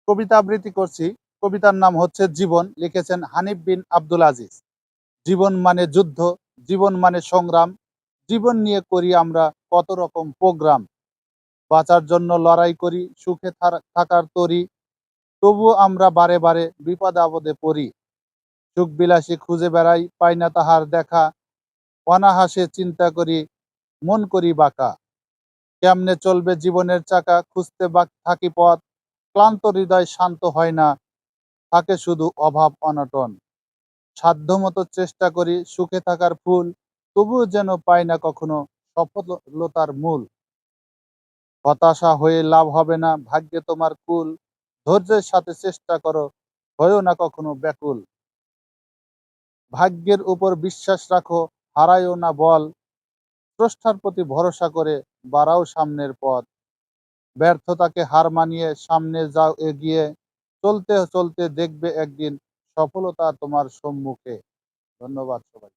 কবিতা আবৃত্তি করছি। কবিতার নাম হচ্ছে 'জীবন', লিখেছেন হানিফ বিন আব্দুল আজিজ। জীবন মানে যুদ্ধ, জীবন মানে সংগ্রাম, জীবন নিয়ে করি আমরা কত রকম প্রোগ্রাম। বাঁচার জন্য লড়াই করি, সুখে থাকার তরি, তবুও আমরা বারে বারে বিপদ-আপদে পড়ি। সুখবিলাসী খুঁজে বেড়াই, পাই না তাহার দেখা, অনাহাসে চিন্তা করি, মন করি বাঁকা। কেমনে চলবে জীবনের চাকা, খুঁজতে থাকি পথ, ক্লান্ত হৃদয় শান্ত হয় না, থাকে শুধু অভাব অনটন। সাধ্যমতো চেষ্টা করি সুখে থাকার ফুল, তবুও যেন পাই না কখনো সফলতার মূল। হতাশা হয়ে লাভ হবে না, ভাগ্যে তোমার কুল, ধৈর্যের সাথে চেষ্টা করো, হয়ো না কখনো ব্যাকুল। ভাগ্যের উপর বিশ্বাস রাখো, হারায়ও না বল, স্রষ্টার প্রতি ভরসা করে বাড়াও সামনের পথ। ব্যর্থতাকে হার মানিয়ে সামনে যাও এগিয়ে, চলতে চলতে দেখবে একদিন সফলতা তোমার সম্মুখে। ধন্যবাদ সবাই।